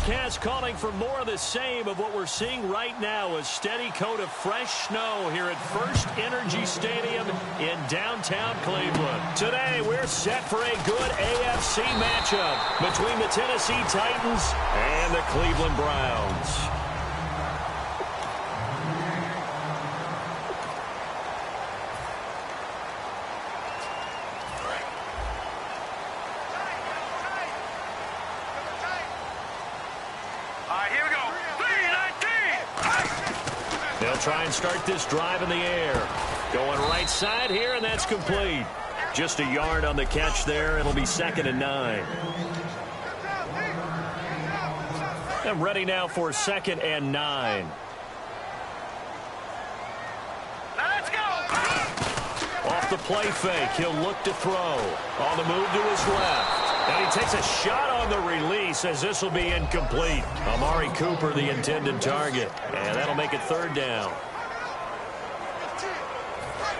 forecast calling for more of the same of what we're seeing right now, a steady coat of fresh snow here at First Energy Stadium in downtown Cleveland. Today, we're set for a good AFC matchup between the Tennessee Titans and the Cleveland Browns. They'll try and start this drive in the air. Going right side here, and that's complete. Just a yard on the catch there. It'll be 2nd and 9. And ready now for 2nd and 9. Let's go! Off the play fake, he'll look to throw. On the move to his left. And he takes a shot on the release as this will be incomplete. Amari Cooper, the intended target. And that'll make it 3rd down.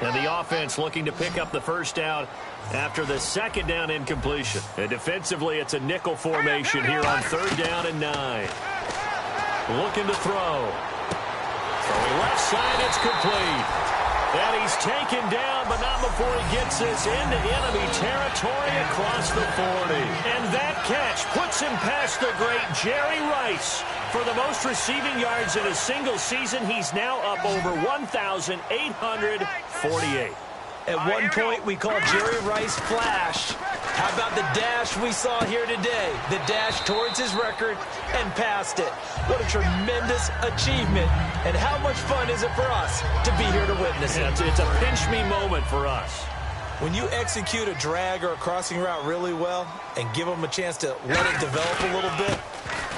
And the offense looking to pick up the first down after the 2nd down incompletion. And defensively, it's a nickel formation here on 3rd down and 9. Looking to throw. Throwing left side, it's complete. And he's taken down, but not before he gets this into enemy territory across the 40. And that catch puts him past the great Jerry Rice. For the most receiving yards in a single season, he's now up over 1,848. At one point, we called Jerry Rice Flash. How about the dash we saw here today? The dash towards his record and past it. What a tremendous achievement. And how much fun is it for us to be here to witness it? It's a pinch-me moment for us. When you execute a drag or a crossing route really well and give them a chance to let it develop a little bit,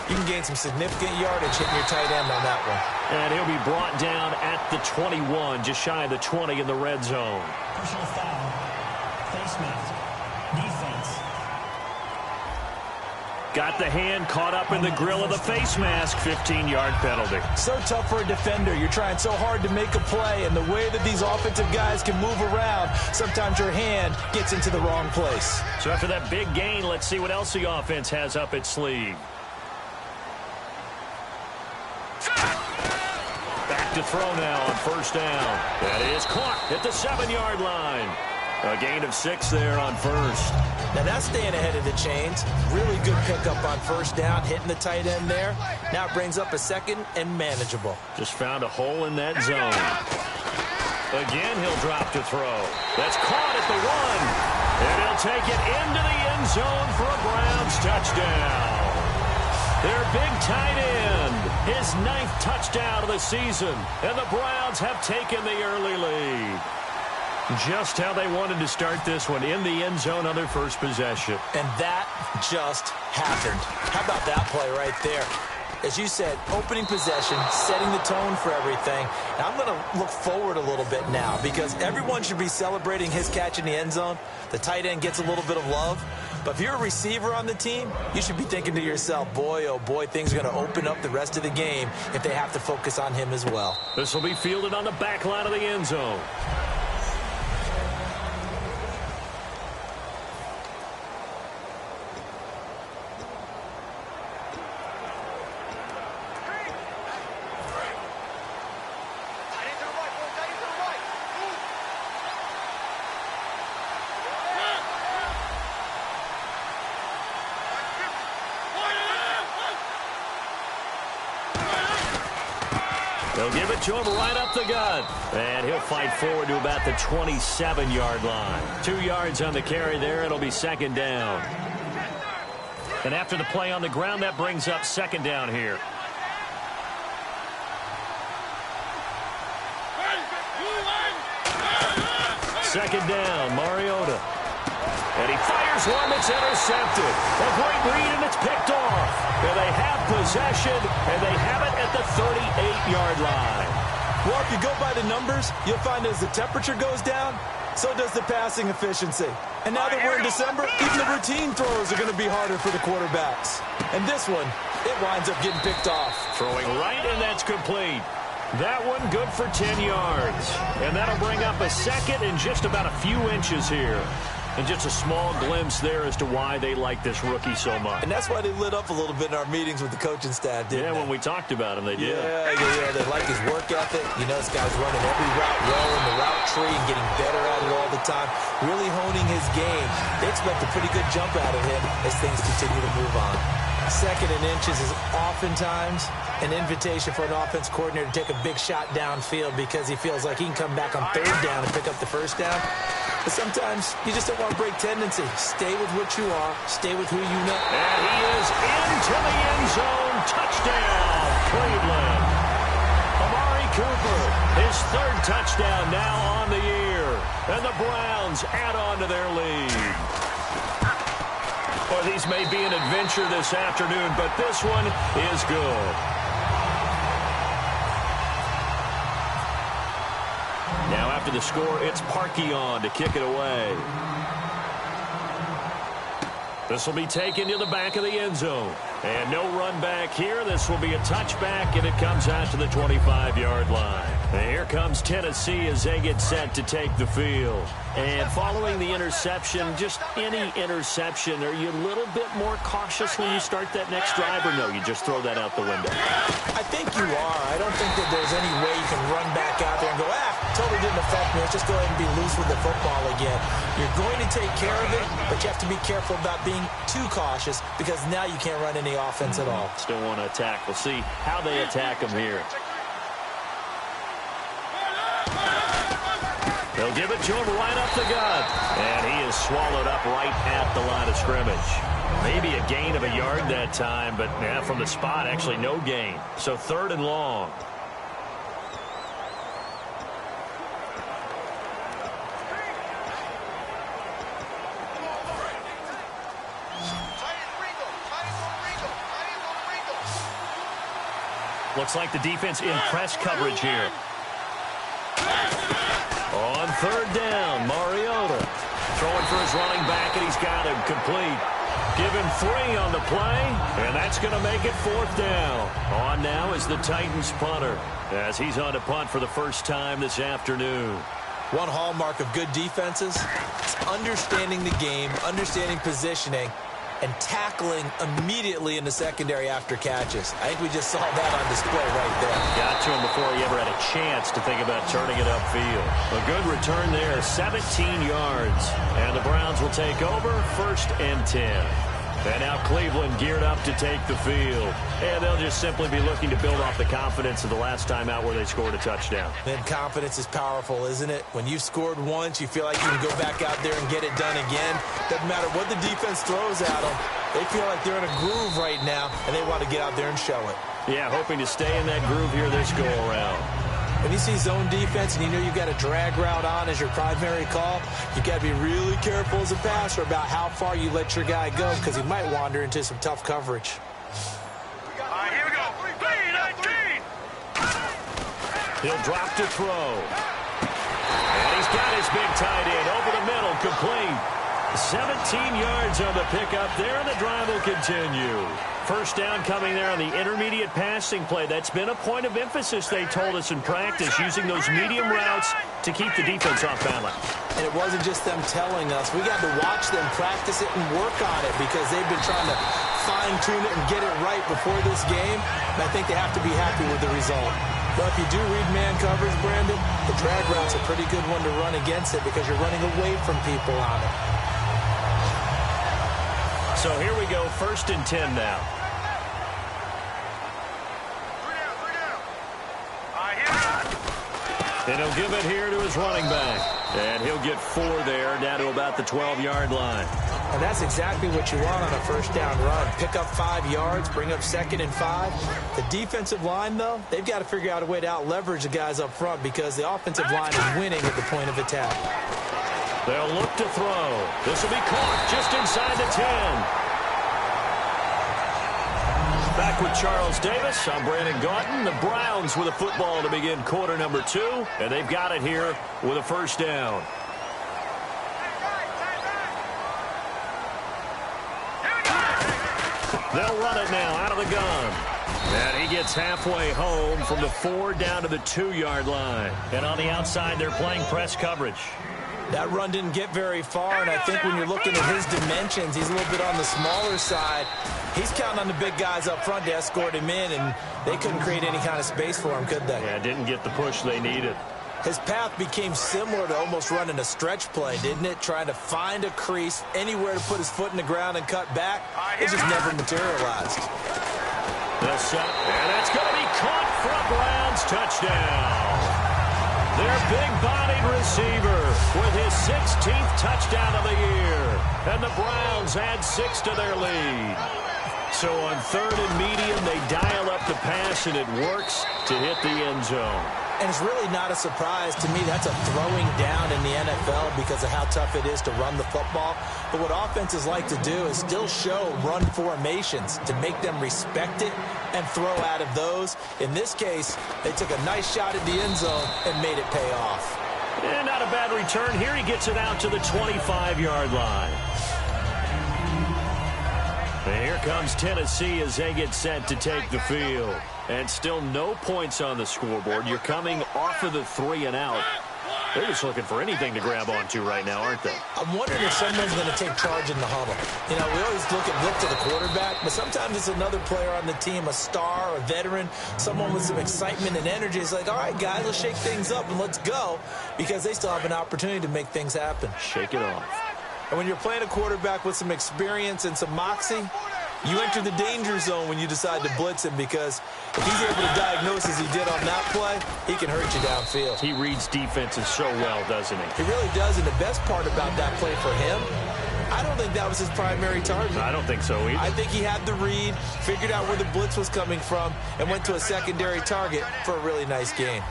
you can gain some significant yardage hitting your tight end on that one. And he'll be brought down at the 21, just shy of the 20 in the red zone. Personal foul. Face mask. Defense. Got the hand caught up in the grill of the face mask. 15-yard penalty. So tough for a defender. You're trying so hard to make a play, and the way that these offensive guys can move around, sometimes your hand gets into the wrong place. So after that big gain, let's see what else the offense has up its sleeve. Back to throw now on 1st down. That is caught at the 7-yard line. A gain of 6 there on 1st. Now that's staying ahead of the chains. Really good pickup on 1st down, hitting the tight end there. Now it brings up a 2nd and manageable. Just found a hole in that zone. Again, he'll drop to throw. That's caught at the 1. And he'll take it into the end zone for a Browns touchdown. Their big tight end, his 9th touchdown of the season. And the Browns have taken the early lead. Just how they wanted to start this one, in the end zone on their first possession. And that just happened. How about that play right there? As you said, opening possession, setting the tone for everything. Now I'm going to look forward a little bit now because everyone should be celebrating his catch in the end zone. The tight end gets a little bit of love. But if you're a receiver on the team, you should be thinking to yourself, boy, oh boy, things are going to open up the rest of the game if they have to focus on him as well. This will be fielded on the back line of the end zone. They'll give it to him right up the gut. And he'll fight forward to about the 27-yard line. 2 yards on the carry there. It'll be 2nd down. And after the play on the ground, that brings up 2nd down here. Second down, Mariota. And he fires one that's intercepted. A great read, and it's picked off. And they have possession, and they have it at the 38-yard line. Well, if you go by the numbers, you'll find as the temperature goes down, so does the passing efficiency. And now that we're in December, even the routine throws are going to be harder for the quarterbacks. And this one, it winds up getting picked off. Throwing right, and that's complete. That one good for 10 yards. And that'll bring up a 2nd and just about a few inches here. And just a small glimpse there as to why they like this rookie so much. And that's why they lit up a little bit in our meetings with the coaching staff, didn't they? When we talked about him, they did. Yeah. They like his work ethic. You know, this guy's running every route well in the route tree and getting better at it all the time, really honing his game. They expect a pretty good jump out of him as things continue to move on. Second and inches is oftentimes an invitation for an offense coordinator to take a big shot downfield because he feels like he can come back on third down and pick up the first down. But sometimes you just don't want to break tendency. Stay with what you are. Stay with who you know. And he is into the end zone. Touchdown, Cleveland. Amari Cooper, his third touchdown now on the year. And the Browns add on to their lead. Well, these may be an adventure this afternoon, but this one is good. Now after the score, it's Parkey on to kick it away. This will be taken to the back of the end zone. And no run back here. This will be a touchback, and it comes out to the 25-yard line. And here comes Tennessee as they get set to take the field. And following the interception, just any interception, are you a little bit more cautious when you start that next drive, or no, you just throw that out the window? I think you are. I don't think that there's any way you can run back out there and go, totally didn't affect me. Let's just go ahead and be loose with the football again. You're going to take care of it, but you have to be careful about being too cautious because now you can't run any offense at all. Still want to attack. We'll see how they attack him here. They'll give it to him right up the gut. And he is swallowed up right at the line of scrimmage. Maybe a gain of a yard that time, but from the spot, actually no gain. So third and long. Looks like the defense in press coverage here. On third down, Mariota throwing for his running back, and he's got him complete. Give him 3 on the play, and that's going to make it fourth down. On now is the Titans punter as he's on to punt for the first time this afternoon. One hallmark of good defenses is understanding the game, understanding positioning, and tackling immediately in the secondary after catches. I think we just saw that on display right there. Got to him before he ever had a chance to think about turning it upfield. A good return there, 17 yards. And the Browns will take over, 1st and 10. And now Cleveland geared up to take the field. And they'll just simply be looking to build off the confidence of the last time out where they scored a touchdown. Man, confidence is powerful, isn't it? When you've scored once, you feel like you can go back out there and get it done again. Doesn't matter what the defense throws at them. They feel like they're in a groove right now, and they want to get out there and show it. Yeah, hoping to stay in that groove here this go-around. When you see zone defense and you know you've got a drag route on as your primary call, you've got to be really careful as a passer about how far you let your guy go because he might wander into some tough coverage. All right, here we go. 3-19. He'll drop to throw. And he's got his big tight end over the middle, complete. 17 yards on the pickup there, and the drive will continue. First down coming there on the intermediate passing play. That's been a point of emphasis, they told us in practice, using those medium routes to keep the defense off balance. And it wasn't just them telling us. We got to watch them practice it and work on it because they've been trying to fine-tune it and get it right before this game. And I think they have to be happy with the result. But if you do read man coverage, Brandon, the drag route's a pretty good one to run against it because you're running away from people on it. So here we go, 1st and 10 now. And he'll give it here to his running back. And he'll get 4 there, down to about the 12-yard line. And that's exactly what you want on a first down run. Pick up 5 yards, bring up 2nd and 5. The defensive line, though, they've got to figure out a way to out-leverage the guys up front because the offensive line is winning at the point of attack. They'll look to throw. This will be caught just inside the 10. Back with Charles Davis. I'm Brandon Gaudin. The Browns with a football to begin quarter number 2. And they've got it here with a first down. They'll run it now out of the gun. And he gets halfway home from the 4 down to the 2-yard line. And on the outside, they're playing press coverage. That run didn't get very far, and I think when you're looking at his dimensions, he's a little bit on the smaller side. He's counting on the big guys up front to escort him in, and they couldn't create any kind of space for him, could they? Yeah, didn't get the push they needed. His path became similar to almost running a stretch play, didn't it? Trying to find a crease, anywhere to put his foot in the ground and cut back. It just never materialized. They'll set, and that's going to be caught for a Browns touchdown. Their big-bodied receiver with his 16th touchdown of the year. And the Browns add 6 to their lead. So on 3rd and medium, they dial up the pass, and it works to hit the end zone. And it's really not a surprise to me. That's a throwing down in the NFL because of how tough it is to run the football. But what offenses like to do is still show run formations to make them respect it and throw out of those. In this case, they took a nice shot at the end zone and made it pay off. And not a bad return here. He gets it out to the 25-yard line. And here comes Tennessee as they get set to take the field. And still no points on the scoreboard. You're coming off of the 3 and out. They're just looking for anything to grab onto right now, aren't they? I'm wondering if someone's going to take charge in the huddle. You know, we always look to the quarterback, but sometimes it's another player on the team, a star, a veteran, someone with some excitement and energy. It's like, all right, guys, let's shake things up and let's go, because they still have an opportunity to make things happen. Shake it off. And when you're playing a quarterback with some experience and some moxie, you enter the danger zone when you decide to blitz him, because if he's able to diagnose as he did on that play, he can hurt you downfield. He reads defenses so well, doesn't he? He really does, and the best part about that play for him, I don't think that was his primary target. I don't think so either. I think he had the read, figured out where the blitz was coming from, and went to a secondary target for a really nice gain.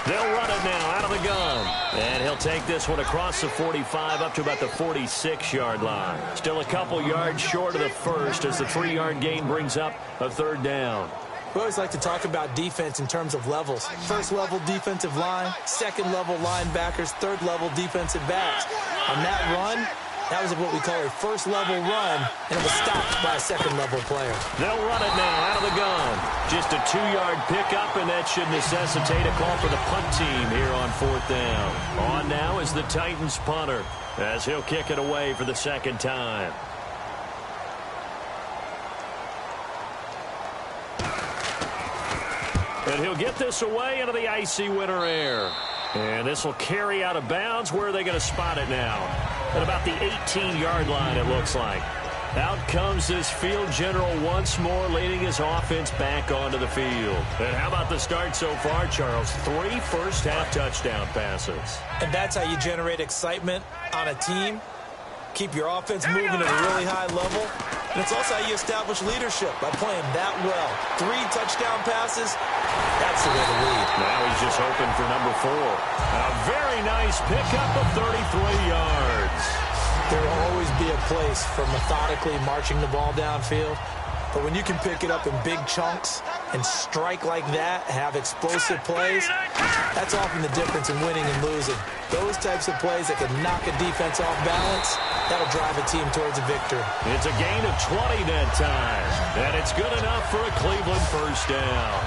They'll run it now out of the gun. And he'll take this one across the 45 up to about the 46-yard line. Still a couple yards short of the first as the 3-yard gain brings up a 3rd down. We always like to talk about defense in terms of levels. 1st level defensive line, 2nd level linebackers, 3rd level defensive backs. On that run, that was what we call a 1st level run, and it was stopped by a 2nd level player. They'll run it now out of the gun. Just a 2-yard pickup, and that should necessitate a call for the punt team here on 4th down. On now is the Titans punter as he'll kick it away for the 2nd time. And he'll get this away into the icy winter air. And this will carry out of bounds. Where are they going to spot it now? At about the 18-yard line, it looks like. Out comes this field general once more, leading his offense back onto the field. And how about the start so far, Charles? 3 first-half touchdown passes. And that's how you generate excitement on a team. Keep your offense moving at a really high level. And it's also how you establish leadership, by playing that well. 3 touchdown passes, that's the way to lead. Now he's just hoping for number 4. A very nice pickup of 33 yards. There will always be a place for methodically marching the ball downfield. But when you can pick it up in big chunks and strike like that, have explosive plays, that's often the difference in winning and losing. Those types of plays that can knock a defense off balance, that'll drive a team towards a victory. It's a gain of 20 that time, and it's good enough for a Cleveland 1st down.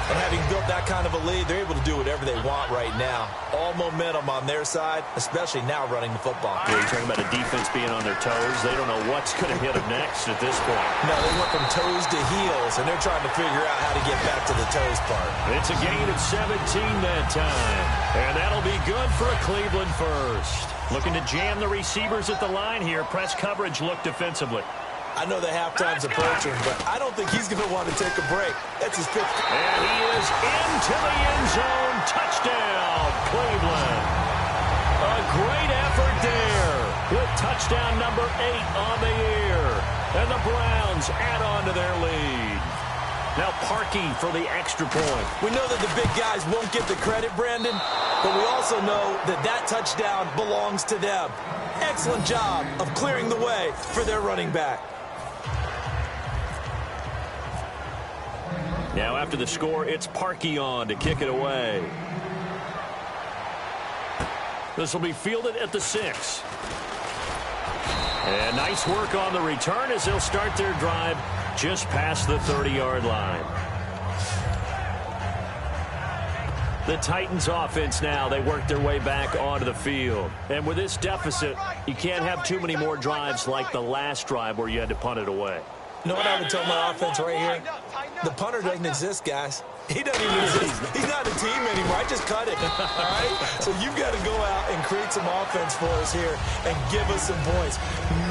And having built that kind of a lead, they're able to do whatever they want right now. All momentum on their side, especially now running the football. Yeah, you're talking about a defense being on their toes. They don't know what's going to hit them next at this point. No, they went from toes to heels, and they're trying to figure out how to get back to the toes part. It's a gain of 17 that time, and that'll be good for a Cleveland 1st. Looking to jam the receivers at the line here. Press coverage look defensively. I know the halftime's approaching, but I don't think he's going to want to take a break. That's his 5th. And he is into the end zone. Touchdown, Cleveland. A great effort there with touchdown number 8 on the year. And the Browns add on to their lead. Now Parkey for the extra point. We know that the big guys won't get the credit, Brandon, but we also know that that touchdown belongs to them. Excellent job of clearing the way for their running back. Now after the score, it's Parkey on to kick it away. This will be fielded at the 6. And nice work on the return as they'll start their drive just past the 30-yard line. The Titans offense now, they work their way back onto the field. And with this deficit, you can't have too many more drives like the last drive where you had to punt it away. You know what I would tell my offense right here? The punter doesn't exist, guys. He doesn't even exist. He's not a team anymore. I just cut it, all right? So you've got to go out and create some offense for us here and give us some points.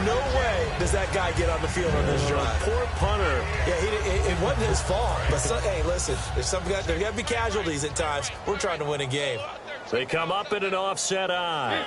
No way does that guy get on the field on this drive. Poor punter. Yeah, it wasn't his fault. But, hey, listen, there's there got to be casualties at times. We're trying to win a game. They come up in an offset eye.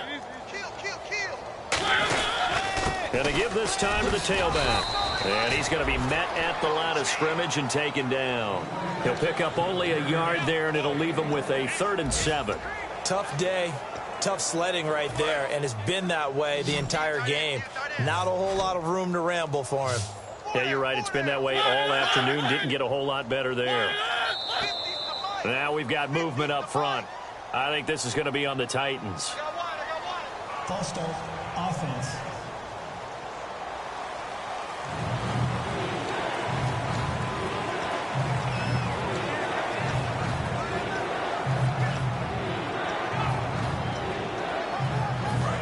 And they give this time to the tailback. And he's going to be met at the line of scrimmage and taken down. He'll pick up only a yard there, and it'll leave him with a 3rd and 7. Tough day, tough sledding right there, and it's been that way the entire game. Not a whole lot of room to ramble for him. Yeah, you're right. It's been that way all afternoon. Didn't get a whole lot better there. Now we've got movement up front. I think this is going to be on the Titans. False start, offense.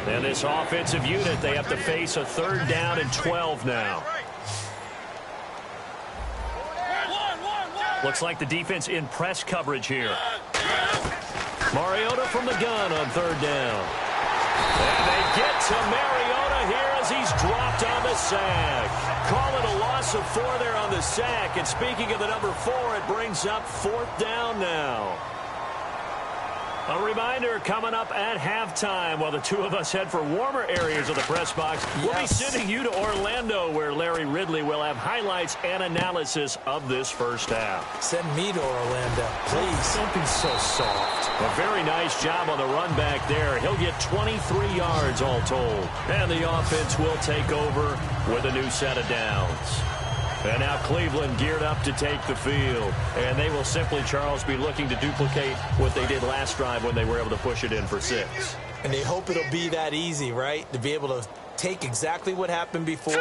And this offensive unit, they have to face a 3rd down and 12 now. Looks like the defense in press coverage here. Mariota from the gun on 3rd down. And they get to Mariota here as he's dropped on the sack. Call it a loss of 4 there on the sack. And speaking of the number 4, it brings up 4th down now. A reminder coming up at halftime while the two of us head for warmer areas of the press box. We'll be sending you to Orlando where Larry Ridley will have highlights and analysis of this first half. Send me to Orlando, please. Don't be so soft. A very nice job on the run back there. He'll get 23 yards all told. And the offense will take over with a new set of downs. And now Cleveland geared up to take the field. And they will simply, Charles, be looking to duplicate what they did last drive when they were able to push it in for 6. And they hope it'll be that easy, right? To be able to take exactly what happened before,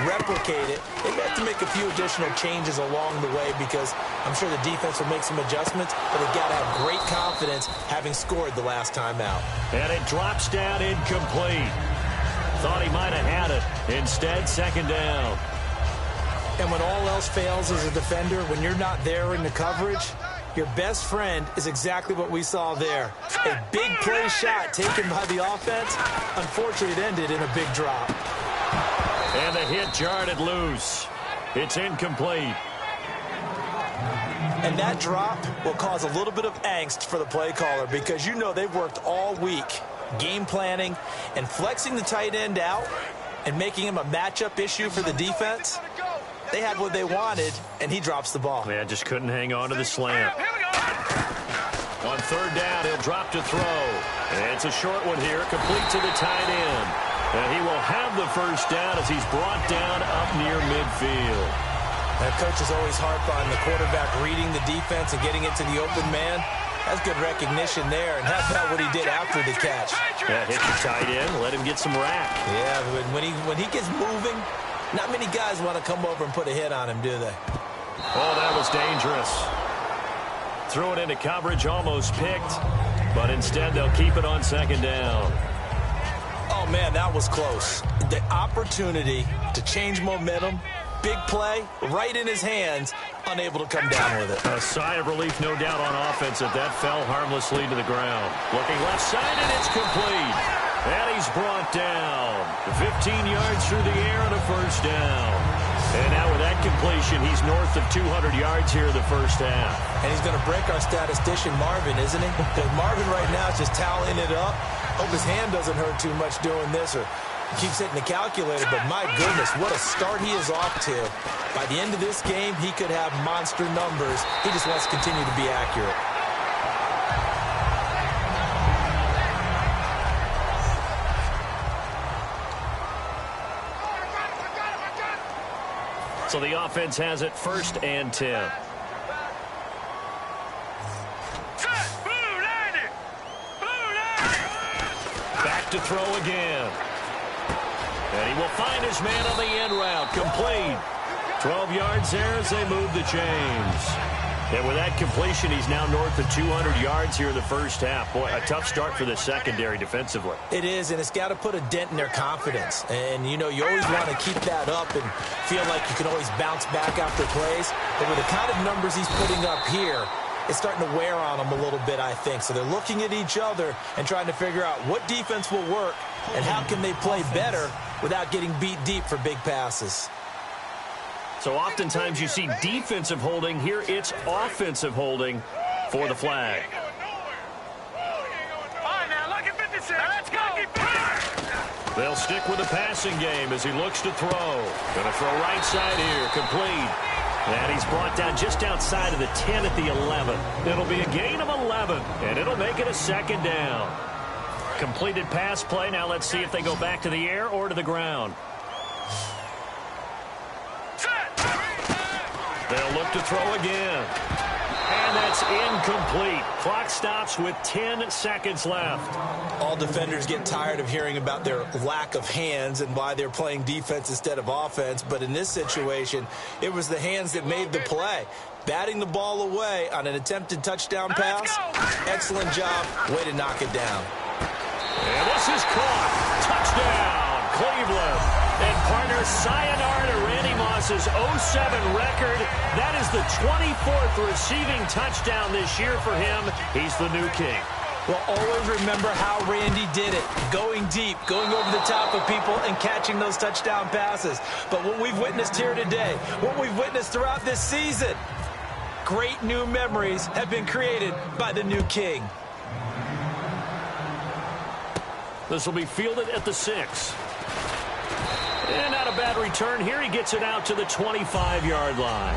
replicate it. They may have to make a few additional changes along the way because I'm sure the defense will make some adjustments, but they've got to have great confidence having scored the last time out. And it drops down incomplete. Thought he might have had it. Instead, 2nd down. And when all else fails as a defender, when you're not there in the coverage, your best friend is exactly what we saw there. A big play shot taken by the offense. Unfortunately, it ended in a big drop. And the hit jarred it loose. It's incomplete. And that drop will cause a little bit of angst for the play caller because you know they've worked all week game planning and flexing the tight end out and making him a matchup issue for the defense. They had what they wanted, and he drops the ball. Yeah, just couldn't hang on to the slant. On 3rd down, he'll drop to throw. And it's a short one here, complete to the tight end. And he will have the 1st down as he's brought down up near midfield. That coach is always harp on the quarterback reading the defense and getting it to the open man. That's good recognition there. And how about what he did after the catch? Yeah, hit your tight end, let him get some rack. Yeah, when he gets moving, not many guys want to come over and put a hit on him, do they? Oh, that was dangerous. Threw it into coverage, almost picked. But instead, they'll keep it on 2nd down. Oh, man, that was close. The opportunity to change momentum, big play, right in his hands, unable to come down with it. A sigh of relief, no doubt, on offense if that fell harmlessly to the ground. Looking left side, and it's complete. And he's brought down. 15 yards through the air and a 1st down. And now with that completion, he's north of 200 yards here in the first half. And he's going to break our statistician, Marvin, isn't he? Because Marvin right now is just tallying it up. Hope his hand doesn't hurt too much doing this or keeps hitting the calculator. But my goodness, what a start he is off to. By the end of this game, he could have monster numbers. He just wants to continue to be accurate. So the offense has it 1st and 10. Back to throw again. And he will find his man on the end route. Complete. 12 yards there as they move the chains. And with that completion, he's now north of 200 yards here in the first half. Boy, a tough start for the secondary defensively. It is, and it's got to put a dent in their confidence. And, you know, you always want to keep that up and feel like you can always bounce back after plays. But with the kind of numbers he's putting up here, it's starting to wear on them a little bit, I think. So they're looking at each other and trying to figure out what defense will work and how can they play better without getting beat deep for big passes. So oftentimes you see defensive holding. Here it's offensive holding for the flag. They'll stick with the passing game as he looks to throw. Going to throw right side here, complete. And he's brought down just outside of the 10 at the 11. It'll be a gain of 11, and it'll make it a second down. Completed pass play. Now let's see if they go back to the air or to the ground. They'll look to throw again. And that's incomplete. Clock stops with 10 seconds left. All defenders get tired of hearing about their lack of hands and why they're playing defense instead of offense. But in this situation, it was the hands that made the play. Batting the ball away on an attempted touchdown pass. Excellent job. Way to knock it down. And this is caught. Touchdown, Cleveland. And partner, sayonara to Randy Moss's 07 record. That is the 24th receiving touchdown this year for him. He's the new king. Well, always remember how Randy did it. Going deep, going over the top of people and catching those touchdown passes. But what we've witnessed here today, what we've witnessed throughout this season, great new memories have been created by the new king. This will be fielded at the 6. And not a bad return here. He gets it out to the 25-yard line.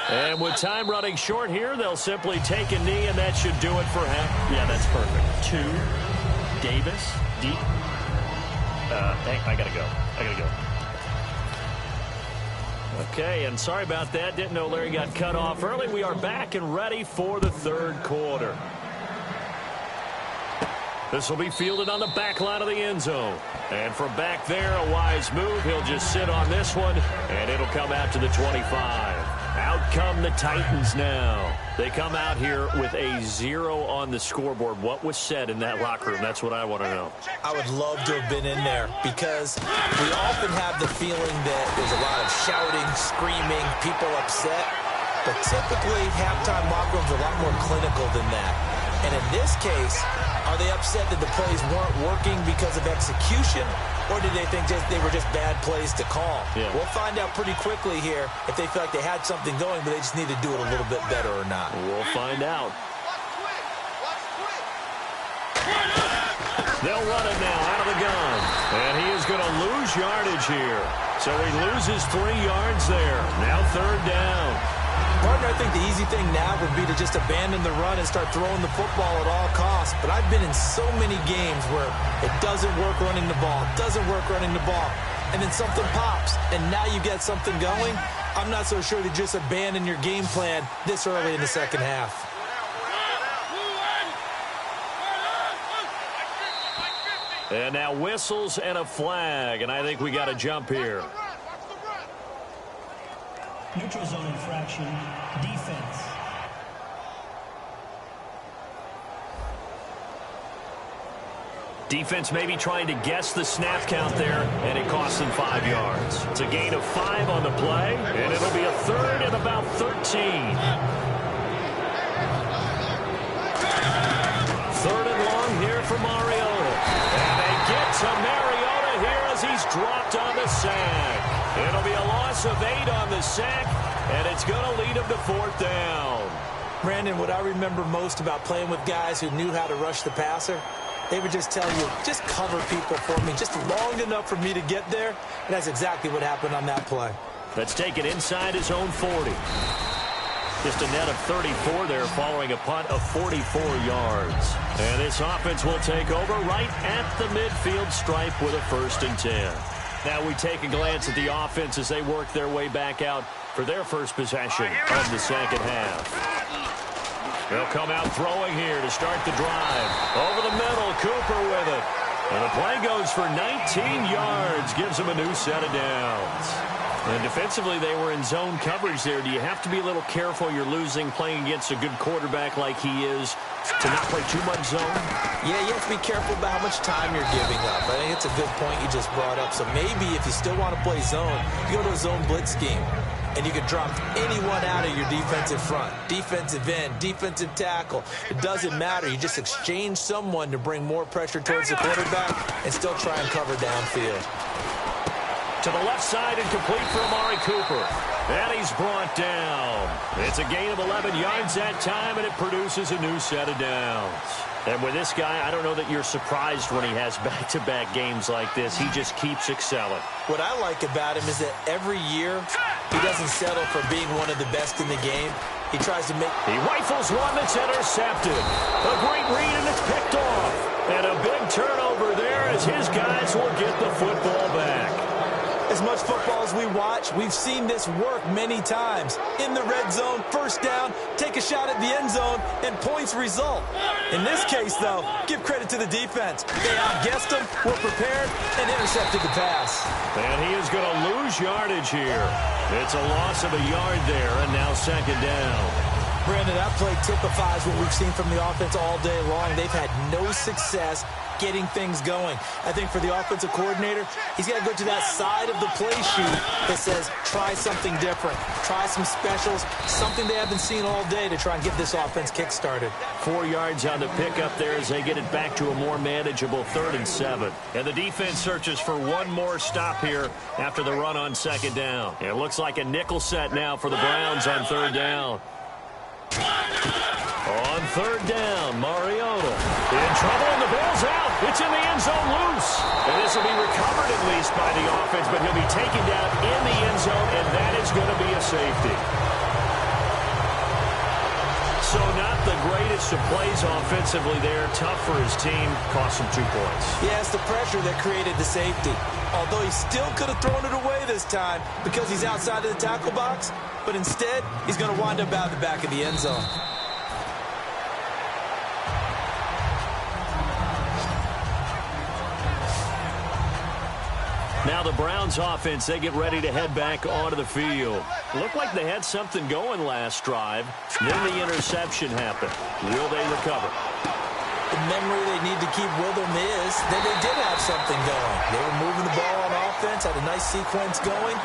And with time running short here, they'll simply take a knee, and that should do it for him. Yeah, that's perfect. 2, Davis, deep. I got to go. Okay, and sorry about that. Didn't know Larry got cut off early. We are back and ready for the third quarter. This will be fielded on the back line of the end zone. And from back there, a wise move. He'll just sit on this one, and it'll come out to the 25. Out come the Titans now. They come out here with a 0 on the scoreboard. What was said in that locker room? That's what I want to know. I would love to have been in there because we often have the feeling that there's a lot of shouting, screaming, people upset. But typically, halftime locker rooms are a lot more clinical than that. And in this case, are they upset that the plays weren't working because of execution? Or did they think they were just bad plays to call? Yeah. We'll find out pretty quickly here if they feel like they had something going, but they just need to do it a little bit better or not. We'll find out. They'll run it now out of the gun. And he is going to lose yardage here. So he loses 3 yards there. Now third down. Partner, I think the easy thing now would be to just abandon the run and start throwing the football at all costs. But I've been in so many games where it doesn't work running the ball, and then something pops, and now you get something going. I'm not so sure to just abandon your game plan this early in the second half. And now whistles and a flag, and I think we got to jump here. Neutral zone infraction, defense. Defense maybe trying to guess the snap count there, and it costs them 5 yards. It's a gain of 5 on the play, and it'll be a third and about 13. Third and long here for Mariota. And they get to Mariota here as he's dropped on the sack. It'll be a loss of 8 on the sack, and it's going to lead him to 4th down. Brandon, what I remember most about playing with guys who knew how to rush the passer, they would just tell you, just cover people for me, just long enough for me to get there. And that's exactly what happened on that play. That's taken inside his own 40. Just a net of 34 there following a punt of 44 yards. And this offense will take over right at the midfield stripe with a 1st and 10. Now we take a glance at the offense as they work their way back out for their first possession of the second half. They'll come out throwing here to start the drive. Over the middle, Cooper with it. And the play goes for 19 yards, gives them a new set of downs. And defensively, they were in zone coverage there. Do you have to be a little careful? You're losing playing against a good quarterback like he is to not play too much zone? Yeah, you have to be careful about how much time you're giving up. I think it's a good point you just brought up. So maybe if you still want to play zone, you go to a zone blitz scheme. And you can drop anyone out of your defensive front. Defensive end, defensive tackle. It doesn't matter. You just exchange someone to bring more pressure towards the quarterback and still try and cover downfield. To the left side and complete for Amari Cooper. And he's brought down. It's a gain of 11 yards that time, and it produces a new set of downs. And with this guy, I don't know that you're surprised when he has back-to-back games like this. He just keeps excelling. What I like about him is that every year he doesn't settle for being one of the best in the game. He tries to make... He rifles one that's intercepted. A great read, and it's picked off. And a big turnover there as his guys will get the football back. As much football as we watch, we've seen this work many times. In the red zone, first down, take a shot at the end zone, and points result. In this case, though, give credit to the defense. They outguessed them, were prepared, and intercepted the pass. And he is going to lose yardage here. It's a loss of a yard there, and now second down. Brandon, that play typifies what we've seen from the offense all day long. They've had no success getting things going. I think for the offensive coordinator, he's got to go to that side of the play sheet that says, try something different. Try some specials, something they haven't seen all day to try and get this offense kick-started. 4 yards on the pickup there as they get it back to a more manageable 3rd and 7. And the defense searches for one more stop here after the run on second down. It looks like a nickel set now for the Browns on 3rd down. On 3rd down, Mariota in trouble, and the ball's out. It's in the end zone loose. And this will be recovered at least by the offense, but he'll be taken down in the end zone, and that is going to be a safety. So not the greatest of plays offensively there. Tough for his team. Cost him 2 points. Yeah, it's the pressure that created the safety. Although he still could have thrown it away this time because he's outside of the tackle box. But instead, he's going to wind up out the back of the end zone. Now the Browns offense, they get ready to head back onto the field. Looked like they had something going last drive. Then the interception happened. Will they recover? The memory they need to keep with them is that they did have something going. They were moving the ball on offense, had a nice sequence going.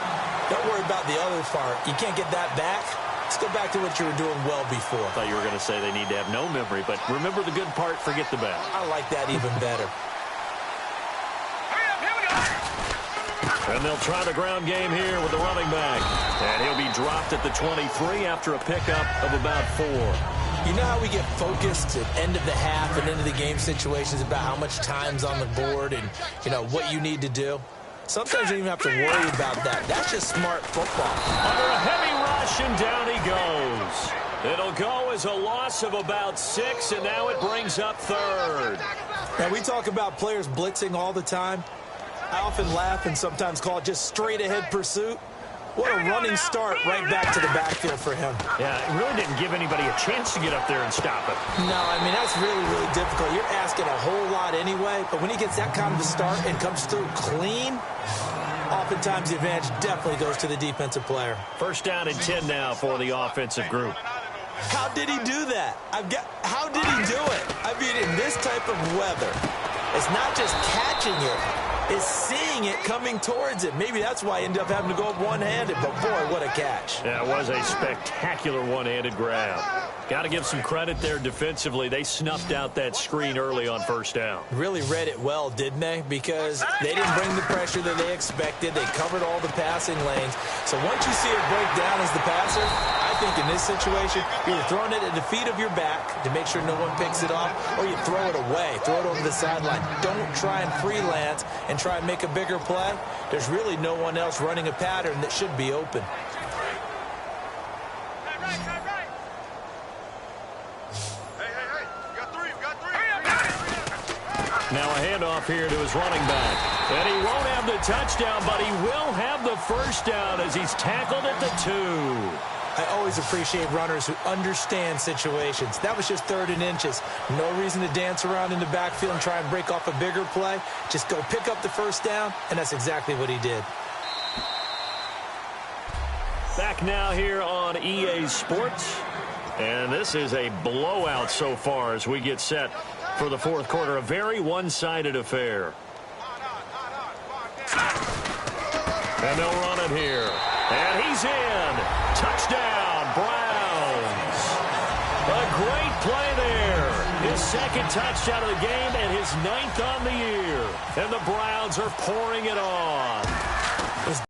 Don't worry about the other part. You can't get that back. Let's go back to what you were doing well before. I thought you were going to say they need to have no memory, but remember the good part, forget the bad. I like that even better. And they'll try the ground game here with the running back. And he'll be dropped at the 23 after a pickup of about 4. You know how we get focused at end of the half and into the game situations about how much time's on the board and, you know, what you need to do? Sometimes you don't even have to worry about that. That's just smart football. Under a heavy rush, and down he goes. It'll go as a loss of about 6, and now it brings up 3rd. Now, we talk about players blitzing all the time. I often laugh and sometimes call it just straight-ahead pursuit. What a running start right back to the backfield for him. Yeah, it really didn't give anybody a chance to get up there and stop it. No, I mean, that's really, really difficult. You're asking a whole lot anyway, but when he gets that kind of a start and comes through clean, oftentimes the advantage definitely goes to the defensive player. 1st down and 10 now for the offensive group. How did he do that? How did he do it? I mean, in this type of weather, it's not just catching it. Is seeing it coming towards it. Maybe that's why he ended up having to go up one-handed, but boy, what a catch. Yeah, it was a spectacular one-handed grab. Got to give some credit there defensively. They snuffed out that screen early on 1st down. Really read it well, didn't they? Because they didn't bring the pressure that they expected. They covered all the passing lanes. So once you see it break down as the passer, I think in this situation, you're either throwing it at the feet of your back to make sure no one picks it off, or you throw it away, throw it over the sideline. Don't try and freelance and try and make a bigger play. There's really no one else running a pattern that should be open. Now a handoff here to his running back. And he won't have the touchdown, but he will have the first down as he's tackled at the 2. I always appreciate runners who understand situations. That was just 3rd and inches. No reason to dance around in the backfield and try and break off a bigger play. Just go pick up the first down, and that's exactly what he did. Back now here on EA Sports. And this is a blowout so far as we get set for the 4th quarter. A very one-sided affair. And they'll run it here. And he's in. Touchdown, Browns. A great play there. His 2nd touchdown of the game and his 9th on the year. And the Browns are pouring it on. It's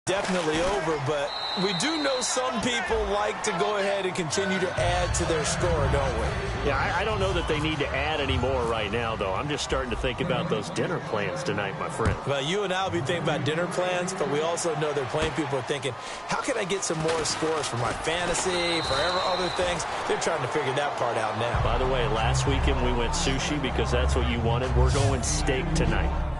definitely over, but we do know some people like to go ahead and continue to add to their score, don't we? Yeah, I don't know that they need to add any more right now, though. I'm just starting to think about those dinner plans tonight, my friend. Well, you and I will be thinking about dinner plans, but we also know they're playing people are thinking, how can I get some more scores for my fantasy, for other things? They're trying to figure that part out now. By the way, last weekend we went sushi because that's what you wanted. We're going steak tonight.